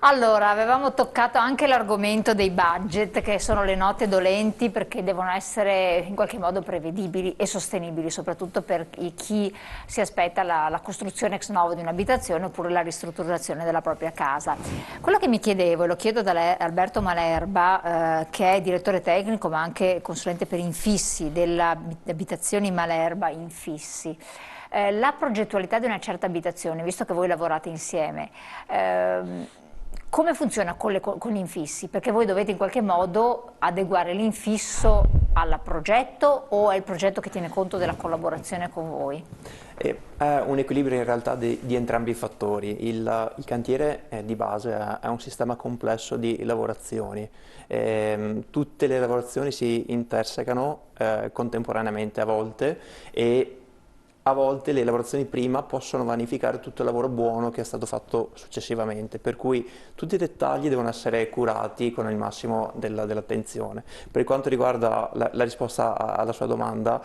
Allora, avevamo toccato anche l'argomento dei budget, che sono le note dolenti perché devono essere in qualche modo prevedibili e sostenibili, soprattutto per chi si aspetta la costruzione ex novo di un'abitazione oppure la ristrutturazione della propria casa. Quello che mi chiedevo, e lo chiedo da Alberto Malerba, che è direttore tecnico ma anche consulente per infissi delle abitazioni Malerba Infissi, la progettualità di una certa abitazione, visto che voi lavorate insieme, come funziona con gli infissi? Perché voi dovete in qualche modo adeguare l'infisso al progetto o è il progetto che tiene conto della collaborazione con voi? È un equilibrio in realtà di entrambi i fattori. Il cantiere di base è un sistema complesso di lavorazioni. Tutte le lavorazioni si intersecano contemporaneamente a volte e a volte le lavorazioni prima possono vanificare tutto il lavoro buono che è stato fatto successivamente, per cui tutti i dettagli devono essere curati con il massimo dell'attenzione. Per quanto riguarda la risposta alla sua domanda,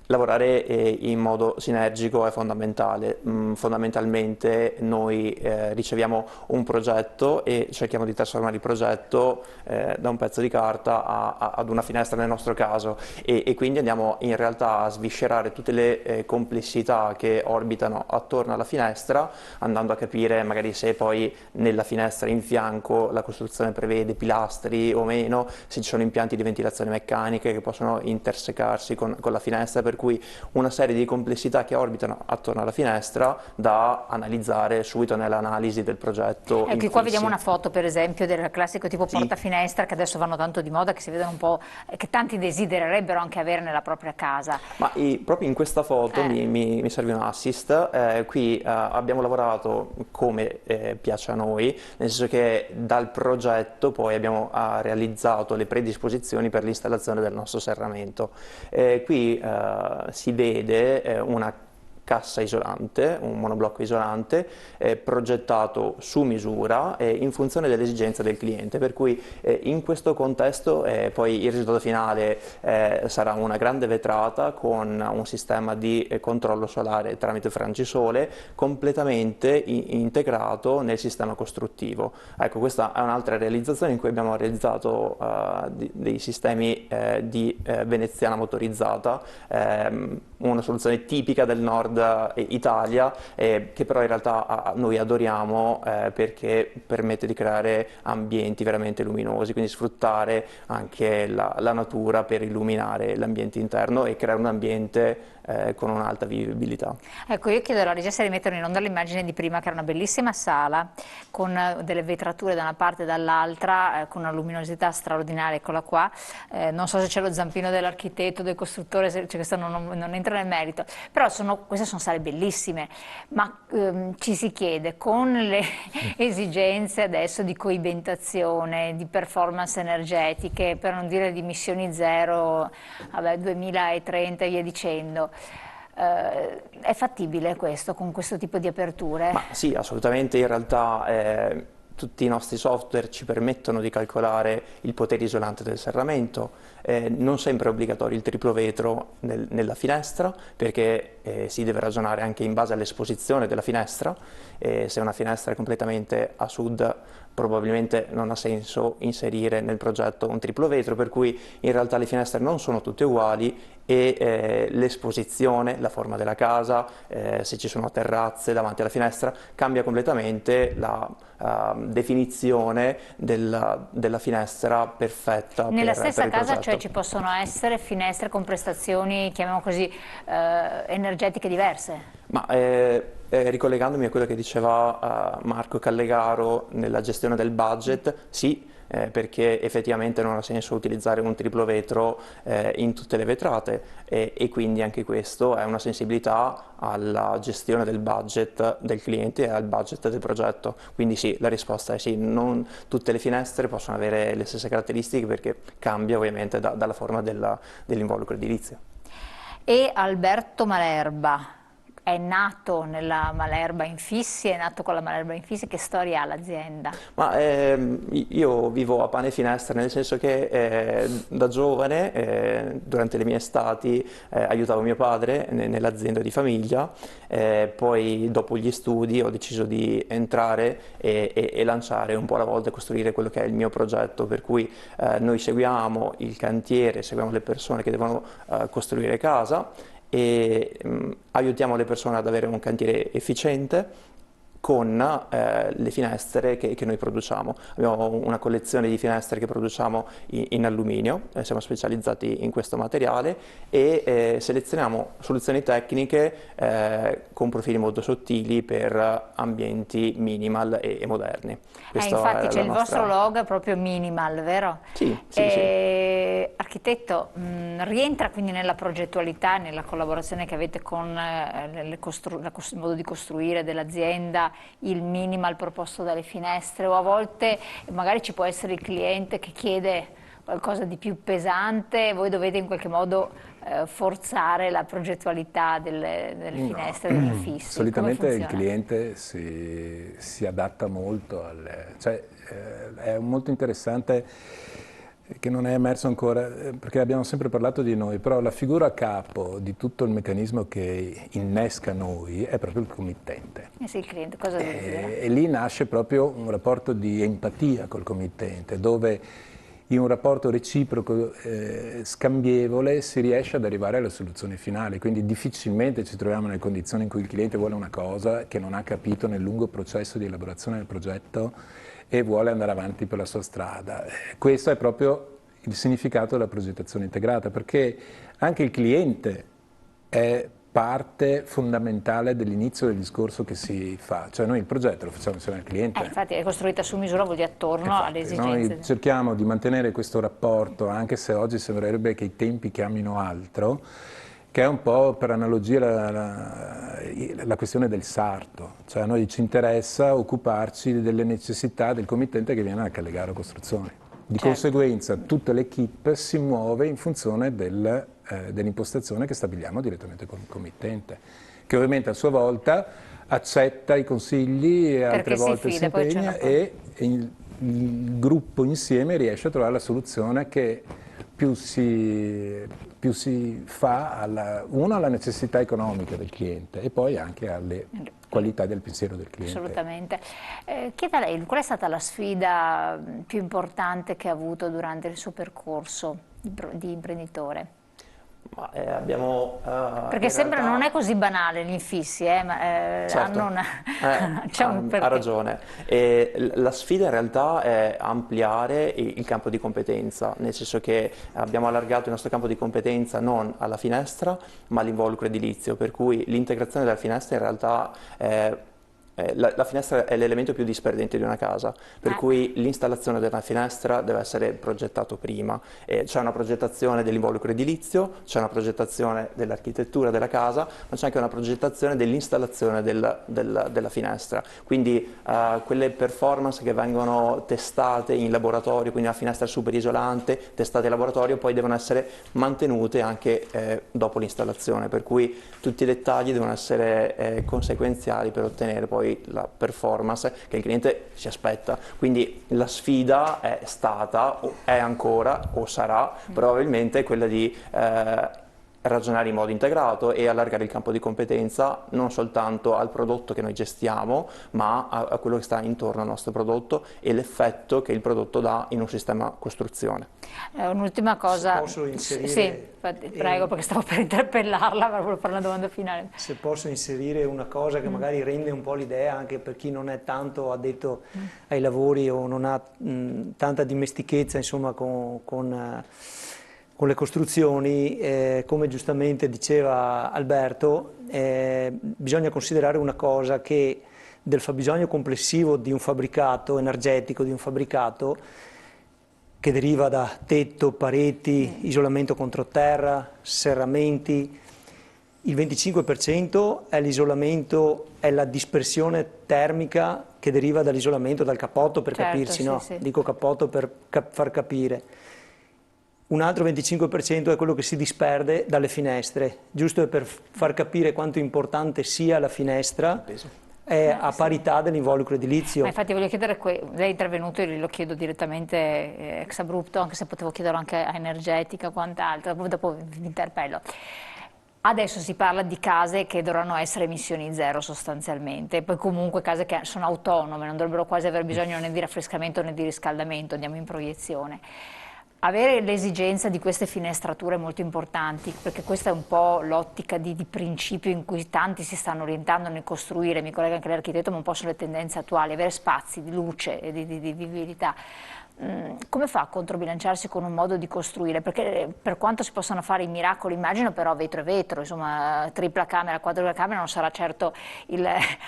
lavorare in modo sinergico è fondamentale. Fondamentalmente noi riceviamo un progetto e cerchiamo di trasformare il progetto da un pezzo di carta ad una finestra nel nostro caso e quindi andiamo in realtà a sviscerare tutte le complessità che orbitano attorno alla finestra, andando a capire magari se poi nella finestra in fianco la costruzione prevede pilastri o meno, se ci sono impianti di ventilazione meccanica che possono intersecarsi con la finestra, per cui una serie di complessità che orbitano attorno alla finestra da analizzare subito nell'analisi del progetto Ecco, qua vediamo infissi. una foto per esempio del classico tipo Sì. portafinestra che adesso vanno tanto di moda, che si vedono un po', che tanti desidererebbero anche avere nella propria casa. Ma proprio in questa foto Eh. mi serve un assist. Qui abbiamo lavorato come piace a noi, nel senso che dal progetto poi abbiamo realizzato le predisposizioni per l'installazione del nostro serramento. Qui si vede una cassa isolante, un monoblocco isolante, progettato su misura in funzione delle esigenze del cliente, per cui in questo contesto poi il risultato finale sarà una grande vetrata con un sistema di controllo solare tramite frangisole completamente integrato nel sistema costruttivo. Ecco, questa è un'altra realizzazione in cui abbiamo realizzato dei sistemi di veneziana motorizzata, una soluzione tipica del nord Italia, che però in realtà noi adoriamo perché permette di creare ambienti veramente luminosi, quindi sfruttare anche la natura per illuminare l'ambiente interno e creare un ambiente con un'alta vivibilità. Ecco, io chiedo alla regia se rimettono in onda l'immagine di prima, che era una bellissima sala con delle vetrature da una parte e dall'altra, con una luminosità straordinaria, eccola qua. Non so se c'è lo zampino dell'architetto, del costruttore, cioè questo non entra nel merito, però queste sono sale bellissime, ma ci si chiede, con le esigenze adesso di coibentazione, di performance energetiche, per non dire di emissioni zero, vabbè, 2030 e via dicendo, è fattibile questo con questo tipo di aperture? Ma sì, assolutamente, in realtà tutti i nostri software ci permettono di calcolare il potere isolante del serramento. Non sempre è obbligatorio il triplo vetro nella finestra, perché si deve ragionare anche in base all'esposizione della finestra. Se una finestra è completamente a sud, probabilmente non ha senso inserire nel progetto un triplo vetro, per cui in realtà le finestre non sono tutte uguali e l'esposizione, la forma della casa, se ci sono terrazze davanti alla finestra, cambia completamente la definizione della finestra perfetta Nella per stessa il casa, progetto. cioè, ci possono essere finestre con prestazioni, chiamiamo così, energetiche diverse? Ma ricollegandomi a quello che diceva Marco Callegaro nella gestione del budget, sì, perché effettivamente non ha senso utilizzare un triplo vetro in tutte le vetrate e quindi anche questo è una sensibilità alla gestione del budget del cliente e al budget del progetto. Quindi sì, la risposta è sì, non tutte le finestre possono avere le stesse caratteristiche perché cambia ovviamente dalla forma dell'involucro edilizio. E Alberto Malerba, è nato nella Malerba Infissi, è nato con la Malerba Infissi, che storia ha l'azienda? Ma io vivo a pane e finestra, nel senso che da giovane, durante le mie estati, aiutavo mio padre nell'azienda di famiglia, poi dopo gli studi ho deciso di entrare e lanciare un po' alla volta e costruire quello che è il mio progetto, per cui noi seguiamo il cantiere, seguiamo le persone che devono costruire casa e aiutiamo le persone ad avere un cantiere efficiente con le finestre che noi produciamo. Abbiamo una collezione di finestre che produciamo in alluminio, siamo specializzati in questo materiale e selezioniamo soluzioni tecniche con profili molto sottili per ambienti minimal e moderni. Questa Infatti è c'è la il nostra... vostro logo, è proprio minimal, vero? Sì, sì, sì. Architetto, rientra quindi nella progettualità, nella collaborazione che avete con il modo di costruire dell'azienda, il minimal proposto dalle finestre, o a volte magari ci può essere il cliente che chiede qualcosa di più pesante e voi dovete in qualche modo forzare la progettualità delle finestre, degli infissi. Solitamente il cliente si adatta molto, è molto interessante che non è emerso ancora, perché abbiamo sempre parlato di noi, però la figura a capo di tutto il meccanismo che innesca noi è proprio il committente. Sì, il cliente cosa desidera? E lì nasce proprio un rapporto di empatia col committente, dove in un rapporto reciproco, scambievole, si riesce ad arrivare alle soluzioni finali, quindi difficilmente ci troviamo nelle condizioni in cui il cliente vuole una cosa che non ha capito nel lungo processo di elaborazione del progetto e vuole andare avanti per la sua strada. Questo è proprio il significato della progettazione integrata, perché anche il cliente è parte fondamentale dell'inizio del discorso che si fa, cioè noi il progetto lo facciamo insieme al cliente. Infatti è costruita su misura, vuol dire attorno alle esigenze. Noi cerchiamo di mantenere questo rapporto, anche se oggi sembrerebbe che i tempi chiamino altro, che è un po' per analogia la questione del sarto, cioè a noi ci interessa occuparci delle necessità del committente che viene a Callegaro Costruzioni. Di conseguenza tutta l'equipe si muove in funzione dell'impostazione che stabiliamo direttamente con il committente, che ovviamente a sua volta accetta i consigli e altre volte si impegna e il gruppo insieme riesce a trovare la soluzione che più si fa alla necessità economica del cliente e poi anche alle qualità del pensiero del cliente. Assolutamente. Chiedo a lei, qual è stata la sfida più importante che ha avuto durante il suo percorso di imprenditore? Ma, abbiamo, perché sembra non è così banale gli infissi, ma certo, hanno c'è un perché. ha ragione. La sfida in realtà è ampliare il campo di competenza, nel senso che abbiamo allargato il nostro campo di competenza non alla finestra, ma all'involucro edilizio, per cui l'integrazione della finestra in realtà la finestra è l'elemento più disperdente di una casa, per cui l'installazione della finestra deve essere progettato prima. C'è una progettazione dell'involucro edilizio, c'è una progettazione dell'architettura della casa, ma c'è anche una progettazione dell'installazione della finestra. Quindi quelle performance che vengono testate in laboratorio, quindi la finestra super isolante, testate in laboratorio, poi devono essere mantenute anche dopo l'installazione, per cui tutti i dettagli devono essere conseguenziali per ottenere poi la performance che il cliente si aspetta. Quindi la sfida è stata, o è ancora, o sarà probabilmente quella di ragionare in modo integrato e allargare il campo di competenza non soltanto al prodotto che noi gestiamo, ma a quello che sta intorno al nostro prodotto e l'effetto che il prodotto dà in un sistema costruzione. Un'ultima cosa. Se posso inserire, sì, prego, perché stavo per interpellarla, ma volevo fare una domanda finale. Se posso inserire una cosa che magari rende un po' l'idea anche per chi non è tanto addetto ai lavori o non ha tanta dimestichezza, insomma, con le costruzioni, come giustamente diceva Alberto, bisogna considerare una cosa, che del fabbisogno complessivo di un fabbricato energetico, di un fabbricato che deriva da tetto, pareti, isolamento controterra, serramenti, il 25% è l'isolamento, è la dispersione termica che deriva dall'isolamento dal cappotto, per capirci, no? Dico cappotto per far capire. un altro 25% è quello che si disperde dalle finestre, giusto per far capire quanto importante sia la finestra. È a parità dell'involucro edilizio. Ma infatti voglio chiedere, lei è intervenuto e lo chiedo direttamente ex abrupto, anche se potevo chiederlo anche a Energetica o quant'altro, dopo vi interpello. Adesso si parla di case che dovranno essere emissioni zero sostanzialmente, poi comunque case che sono autonome, non dovrebbero quasi aver bisogno né di raffrescamento né di riscaldamento, andiamo in proiezione. Avere l'esigenza di queste finestrature molto importanti, perché questa è un po' l'ottica di principio in cui tanti si stanno orientando nel costruire, mi collega anche l'architetto, ma un po' sono le tendenze attuali, avere spazi di luce e di vivibilità. Come fa a controbilanciarsi con un modo di costruire? Perché per quanto si possano fare i miracoli, immagino, però vetro e vetro, insomma, tripla camera, quadrupla camera non sarà certo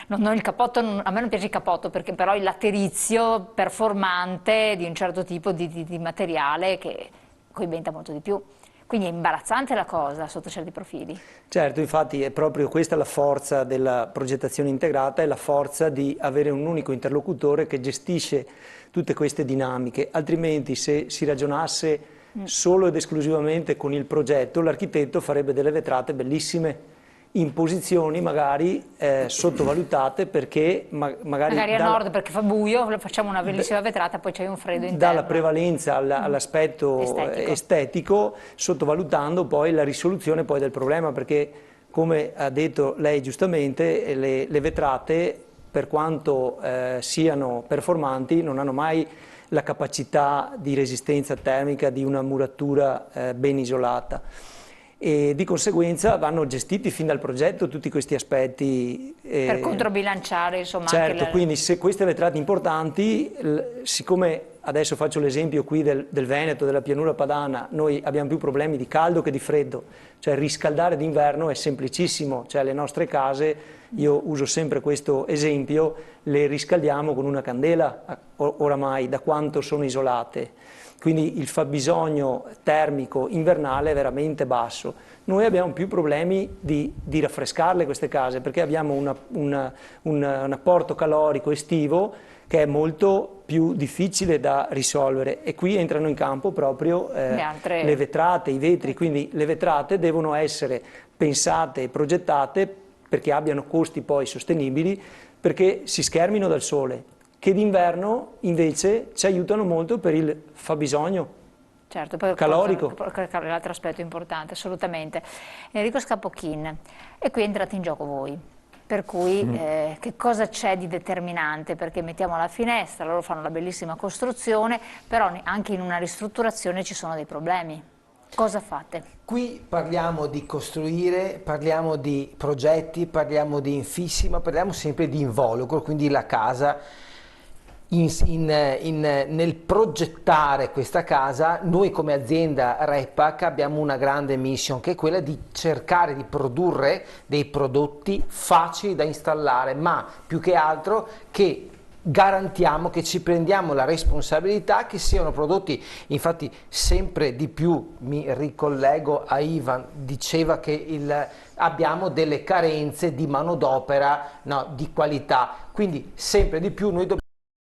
non il cappotto, a me non piace il cappotto, perché però il laterizio performante di un certo tipo di materiale che coibenta molto di più. Quindi è imbarazzante la cosa sotto certi profili. Certo, infatti è proprio questa la forza della progettazione integrata, è la forza di avere un unico interlocutore che gestisce tutte queste dinamiche, altrimenti se si ragionasse solo ed esclusivamente con il progetto, l'architetto farebbe delle vetrate bellissime, in posizioni magari sottovalutate perché magari a nord perché fa buio, facciamo una bellissima vetrata, poi c'è un freddo interno. Dalla prevalenza all'aspetto estetico, sottovalutando poi la risoluzione poi del problema, perché come ha detto lei giustamente, le vetrate per quanto siano performanti non hanno mai la capacità di resistenza termica di una muratura ben isolata. E di conseguenza vanno gestiti fin dal progetto tutti questi aspetti. Per controbilanciare, insomma. Certo, anche quindi se queste vetrate importanti, siccome adesso faccio l'esempio qui del Veneto, della pianura padana, noi abbiamo più problemi di caldo che di freddo, cioè riscaldare d'inverno è semplicissimo, cioè le nostre case, io uso sempre questo esempio, le riscaldiamo con una candela oramai, da quanto sono isolate. Quindi il fabbisogno termico invernale è veramente basso. Noi abbiamo più problemi di raffrescarle queste case perché abbiamo un apporto calorico estivo che è molto più difficile da risolvere e qui entrano in campo proprio le vetrate, i vetri, quindi le vetrate devono essere pensate e progettate perché abbiano costi poi sostenibili, perché si schermino dal sole, che d'inverno invece ci aiutano molto per il fabbisogno calorico. L'altro aspetto importante, assolutamente. Enrico Scappochin, e qui entrate in gioco voi, per cui che cosa c'è di determinante? Perché mettiamo la finestra, loro fanno la bellissima costruzione, però anche in una ristrutturazione ci sono dei problemi. Cosa fate? Qui parliamo di costruire, parliamo di progetti, parliamo di infissi, ma parliamo sempre di involucro, quindi la casa. Nel progettare questa casa, noi come azienda Repac abbiamo una grande mission, che è quella di cercare di produrre dei prodotti facili da installare, ma più che altro che garantiamo, che ci prendiamo la responsabilità che siano prodotti. Infatti sempre di più mi ricollego a Ivan, diceva che abbiamo delle carenze di manodopera di qualità, quindi sempre di più noi dobbiamo